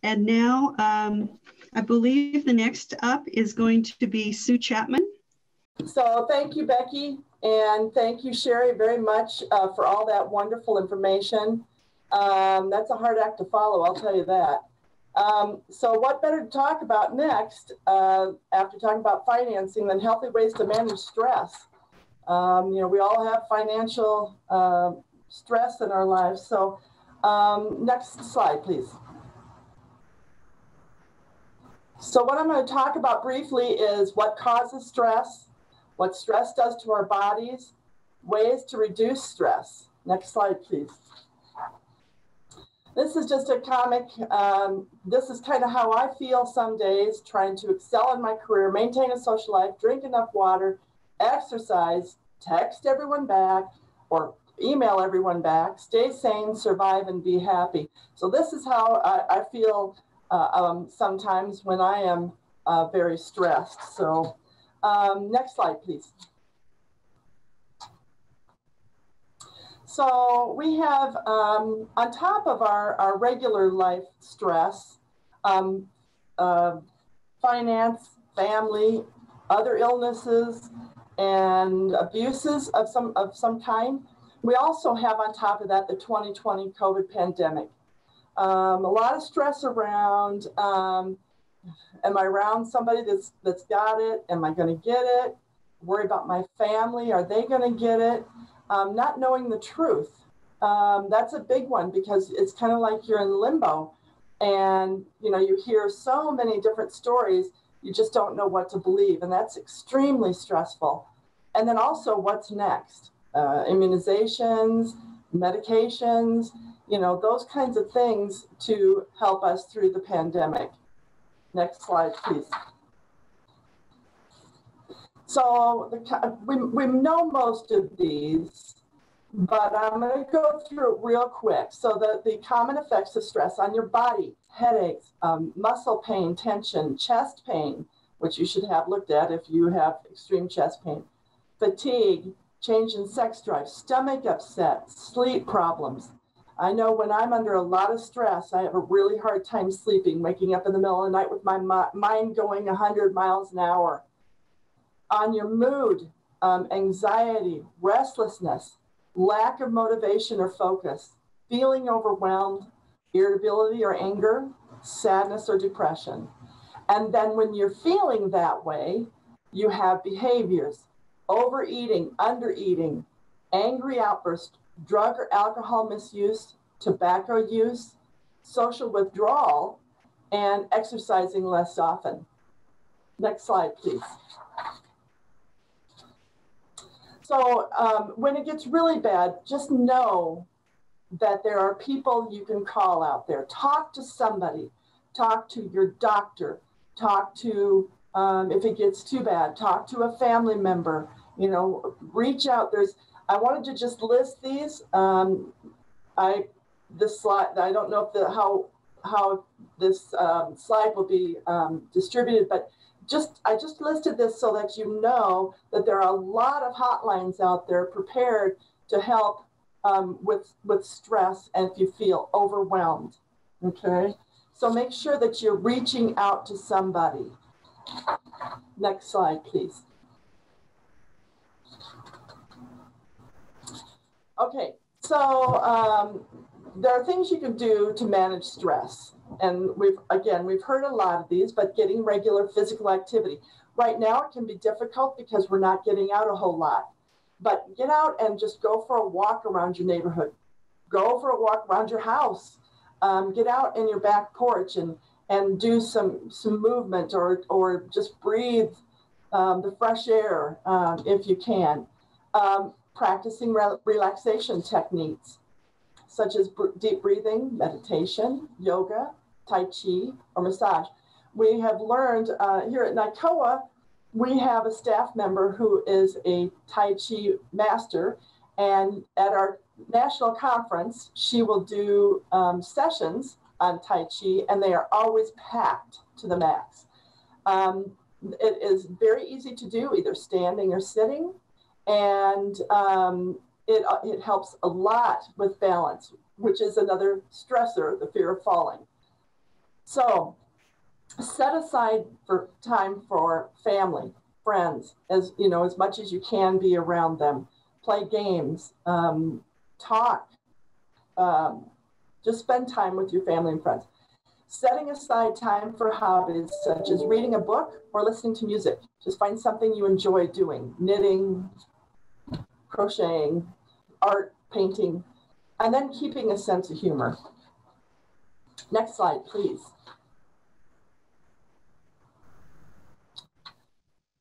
And now I believe the next up is going to be Sue Chapman. So thank you, Becky, and thank you, Sherry, very much for all that wonderful information. That's a hard act to follow, I'll tell you that. So what better to talk about next after talking about financing than healthy ways to manage stress? You know, we all have financial stress in our lives. So next slide, please. So what I'm going to talk about briefly is what causes stress, what stress does to our bodies, ways to reduce stress. Next slide, please. This is just a comic. This is kind of how I feel some days, trying to excel in my career, maintain a social life, drink enough water, exercise, text everyone back, or email everyone back, stay sane, survive, and be happy. So this is how I feel sometimes when I am very stressed. So next slide, please. So we have, on top of our regular life stress, finance, family, other illnesses, and abuses of some kind. We also have on top of that the 2020 COVID pandemic. A lot of stress around, am I around somebody that's got it? Am I going to get it? Worry about my family. Are they going to get it? Not knowing the truth. That's a big one because it's kind of like you're in limbo and, you know, you hear so many different stories, you just don't know what to believe. And that's extremely stressful. And then also what's next? Immunizations, medications, you know, those kinds of things to help us through the pandemic. Next slide, please. So we know most of these, but I'm going to go through it real quick. So the common effects of stress on your body: headaches, muscle pain, tension, chest pain, which you should have looked at if you have extreme chest pain, fatigue, change in sex drive, stomach upset, sleep problems. I know when I'm under a lot of stress, I have a really hard time sleeping, waking up in the middle of the night with my mind going 100 miles an hour. On your mood, anxiety, restlessness, lack of motivation or focus, feeling overwhelmed, irritability or anger, sadness or depression. And then when you're feeling that way, you have behaviors: overeating, undereating, angry outbursts, drug or alcohol misuse, tobacco use, social withdrawal, and exercising less often. Next slide, please. So when it gets really bad, just know that there are people you can call out there. Talk to somebody. Talk to your doctor. Talk to, if it gets too bad, talk to a family member. You know, reach out. I wanted to just list these. This slide, I don't know if how this slide will be distributed, but I just listed this so that you know that there are a lot of hotlines out there prepared to help with stress and if you feel overwhelmed. Okay, so make sure that you're reaching out to somebody. Next slide, please. Okay, so there are things you can do to manage stress. And we've heard a lot of these, but getting regular physical activity. Right now it can be difficult because we're not getting out a whole lot. But get out and just go for a walk around your neighborhood. Go for a walk around your house. Get out in your back porch and do some movement or just breathe the fresh air if you can. Practicing relaxation techniques such as deep breathing, meditation, yoga, Tai Chi, or massage. We have learned here at NICOA, we have a staff member who is a Tai Chi master, and at our national conference, she will do sessions on Tai Chi, and they are always packed to the max. It is very easy to do, either standing or sitting, and it helps a lot with balance, which is another stressor, the fear of falling. So set aside for time for family, friends, as you know, as much as you can be around them. Play games, talk, just spend time with your family and friends. Setting aside time for hobbies such as reading a book or listening to music. Just find something you enjoy doing: knitting, crocheting, art, painting, and then keeping a sense of humor. Next slide, please.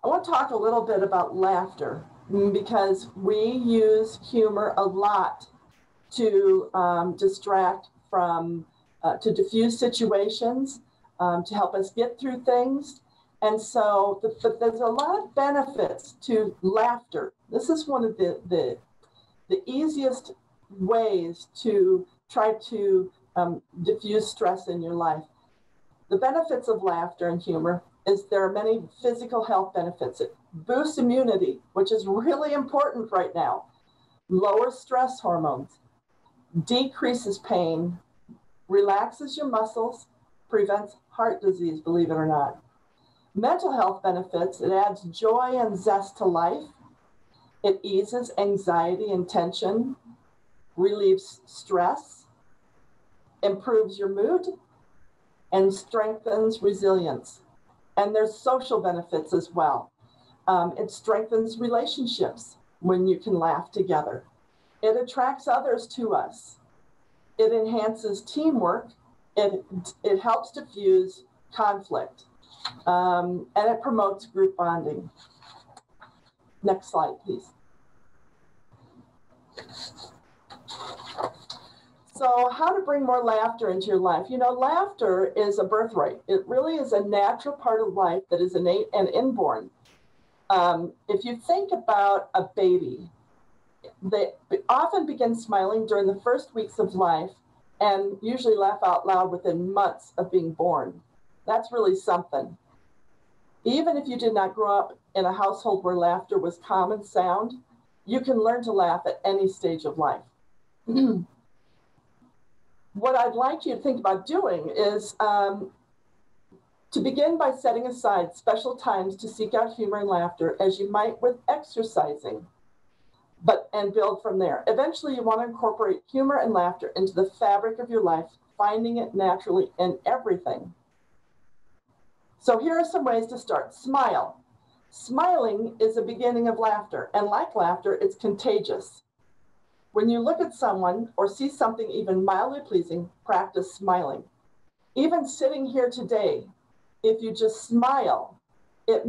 I want to talk a little bit about laughter because we use humor a lot to distract from, to diffuse situations, to help us get through things. And so, but there's a lot of benefits to laughter. This is one of the easiest ways to try to diffuse stress in your life. The benefits of laughter and humor is there are many physical health benefits. It boosts immunity, which is really important right now, lowers stress hormones, decreases pain, relaxes your muscles, prevents heart disease, believe it or not. Mental health benefits, it adds joy and zest to life. It eases anxiety and tension, relieves stress, improves your mood, and strengthens resilience. And there's social benefits as well. It strengthens relationships when you can laugh together. It attracts others to us. It enhances teamwork. It helps diffuse conflict. And it promotes group bonding. Next slide, please. So how to bring more laughter into your life? You know, laughter is a birthright. It really is a natural part of life that is innate and inborn. If you think about a baby, they often begin smiling during the first weeks of life and usually laugh out loud within months of being born. That's really something. Even if you did not grow up in a household where laughter was common sound, you can learn to laugh at any stage of life. What I'd like you to think about doing is to begin by setting aside special times to seek out humor and laughter as you might with exercising, and build from there. Eventually, you want to incorporate humor and laughter into the fabric of your life, finding it naturally in everything. So here are some ways to start. Smile. Smiling is the beginning of laughter, and like laughter, it's contagious. When you look at someone or see something even mildly pleasing, practice smiling. Even sitting here today, if you just smile, it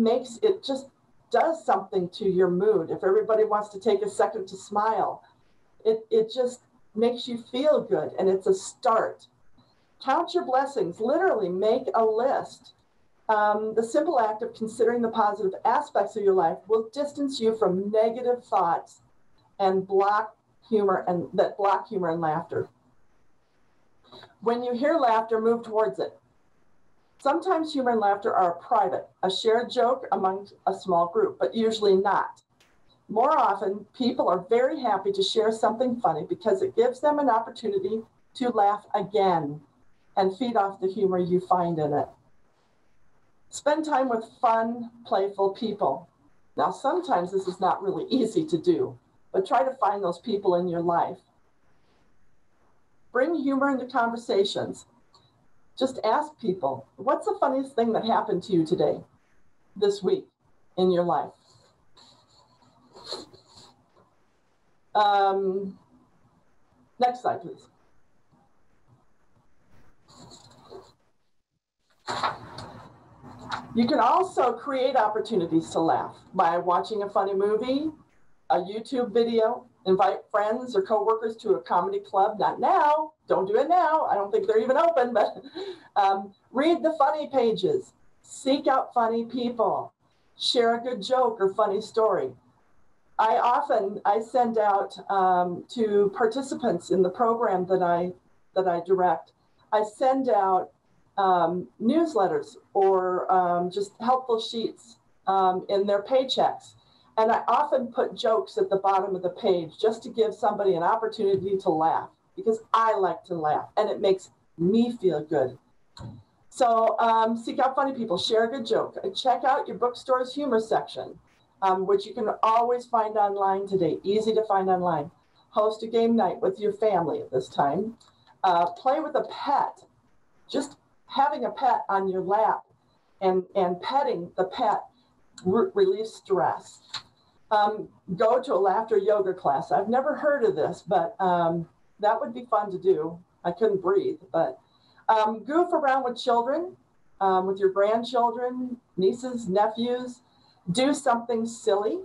just does something to your mood. If everybody wants to take a second to smile, it just makes you feel good, and it's a start. Count your blessings. Literally make a list. The simple act of considering the positive aspects of your life will distance you from negative thoughts and block humor and laughter. When you hear laughter, move towards it. Sometimes humor and laughter are private, a shared joke among a small group, but usually not. More often, people are very happy to share something funny because it gives them an opportunity to laugh again and feed off the humor you find in it. Spend time with fun, playful people. Now, sometimes this is not really easy to do, but try to find those people in your life. Bring humor into conversations. Just ask people, what's the funniest thing that happened to you today, this week, in your life? Next slide, please. You can also create opportunities to laugh by watching a funny movie, a YouTube video, invite friends or coworkers to a comedy club. Not now, don't do it now. I don't think they're even open, but read the funny pages, seek out funny people, share a good joke or funny story. I send out to participants in the program that I direct, I send out newsletters or just helpful sheets in their paychecks. And I often put jokes at the bottom of the page just to give somebody an opportunity to laugh, because I like to laugh and it makes me feel good. So seek out funny people, share a good joke, check out your bookstore's humor section, which you can always find online today, easy to find online. Host a game night with your family at this time. Play with a pet. Just having a pet on your lap and petting the pet relieves stress. Go to a laughter yoga class. I've never heard of this, but that would be fun to do. I couldn't breathe, but goof around with children, with your grandchildren, nieces, nephews. Do something silly.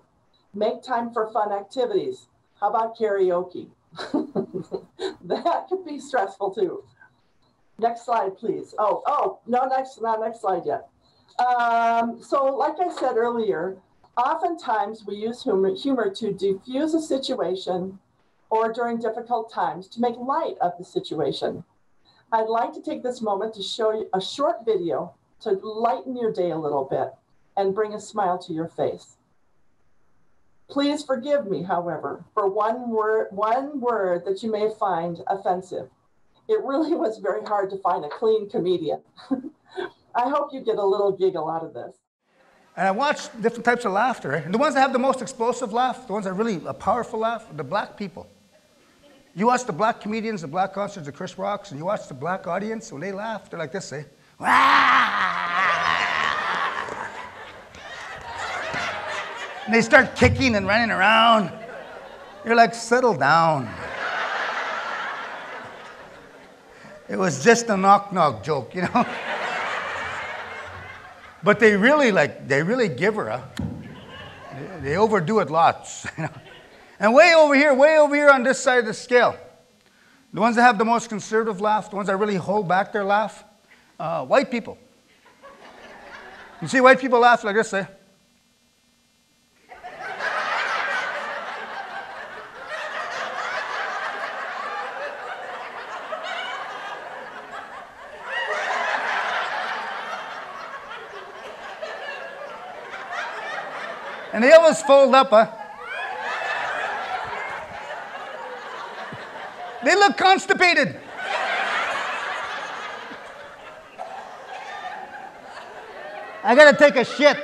Make time for fun activities. How about karaoke? That could be stressful too. Next slide, please. Oh, no, not next slide yet. So like I said earlier, oftentimes we use humor to diffuse a situation or during difficult times to make light of the situation. I'd like to take this moment to show you a short video to lighten your day a little bit and bring a smile to your face. Please forgive me, however, for one word that you may find offensive. It really was very hard to find a clean comedian. I hope you get a little giggle out of this. And I watch different types of laughter. Right? And the ones that have the most explosive laugh, the ones that really a powerful laugh, are the black people. You watch the black comedians, the black concerts, the Chris Rocks, and you watch the black audience, when they laugh, they're like this, eh? And they start kicking and running around. You're like, settle down. It was just a knock-knock joke, you know? But they really give her, they overdo it lots, you know? And way over here on this side of the scale, the ones that have the most conservative laugh, the ones that really hold back their laugh, white people. You see white people laugh like this, eh? And they always fold up, huh? They look constipated. I gotta take a shit.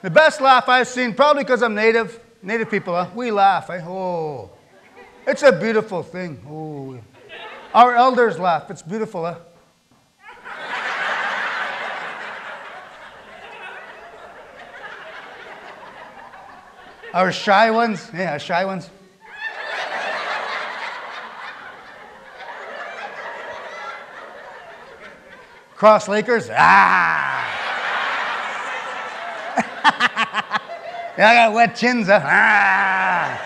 The best laugh I've seen, probably because I'm native people, huh? We laugh, eh? Oh, it's a beautiful thing. Oh. Our elders laugh. It's beautiful, huh? Our shy ones. Yeah, our shy ones. Cross Lakers. Ah! Yeah, I got wet chins, huh? Ah!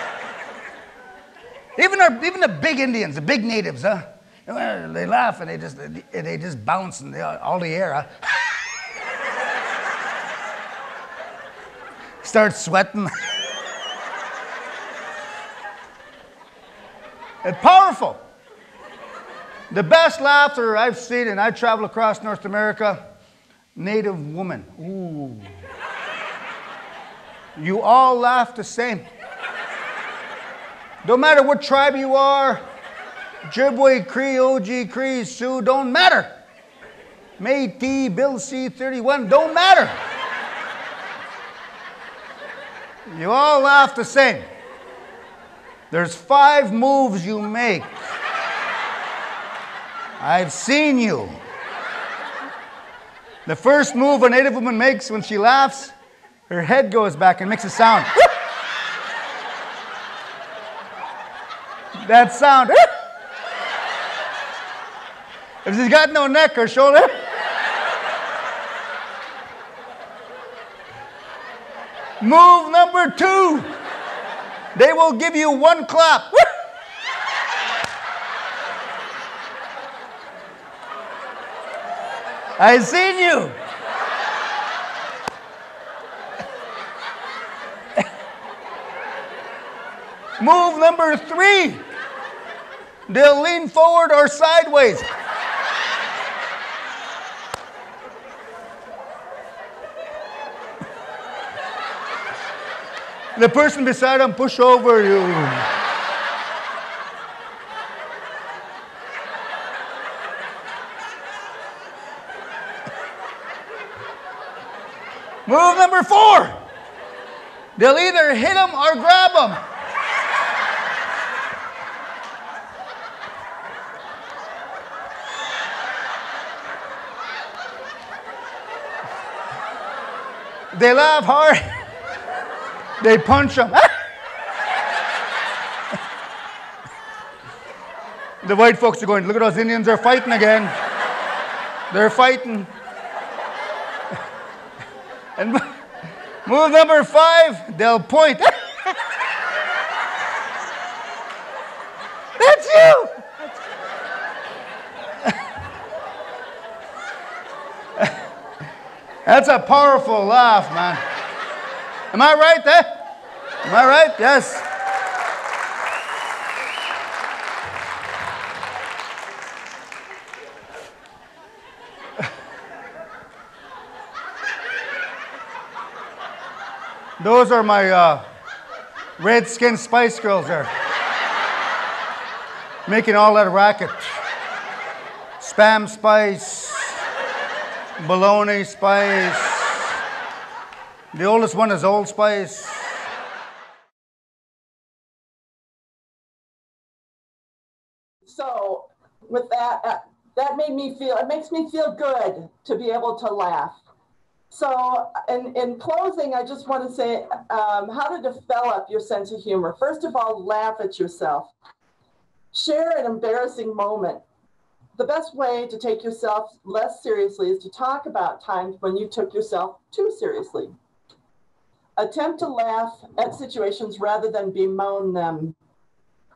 Even the big Indians, the big natives, huh? They laugh and they just bounce in all the air, huh? Start sweating. It's powerful. The best laughter I've seen, and I travel across North America, Native woman. Ooh. You all laugh the same. Don't matter what tribe you are, Ojibwe, Cree, OG, Cree, Sioux, don't matter. Métis, Bill C-31, don't matter. You all laugh the same. There's 5 moves you make. I've seen you. The first move a Native woman makes when she laughs, her head goes back and makes a sound. That sound. If she's got no neck or shoulder. Move number 2. They will give you 1 clap. I've seen you. Move number 3. They'll lean forward or sideways. The person beside them push over you. Move number 4. They'll either hit them or grab them. They laugh hard. They punch them. The white folks are going, look at those Indians, are fighting again. They're fighting. And move number 5, they'll point. That's you. That's a powerful laugh, man. Am I right there? Am I right? Yes. Those are my red-skinned Spice Girls there. Making all that racket. Spam Spice, Bologna Spice. The oldest one is Old Spice. So with that, that made me feel, it makes me feel good to be able to laugh. So in closing, I just want to say how to develop your sense of humor. First of all, laugh at yourself. Share an embarrassing moment. The best way to take yourself less seriously is to talk about times when you took yourself too seriously. Attempt to laugh at situations rather than bemoan them.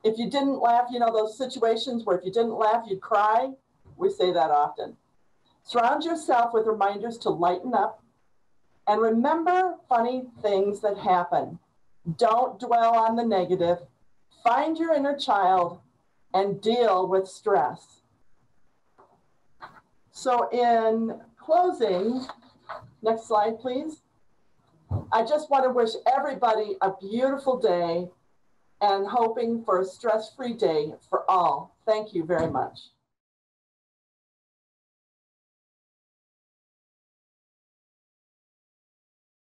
If you didn't laugh, you know, those situations where if you didn't laugh, you'd cry. We say that often. Surround yourself with reminders to lighten up and remember funny things that happen. Don't dwell on the negative. Find your inner child and deal with stress. So in closing, next slide, please. I just want to wish everybody a beautiful day and hoping for a stress-free day for all. Thank you very much.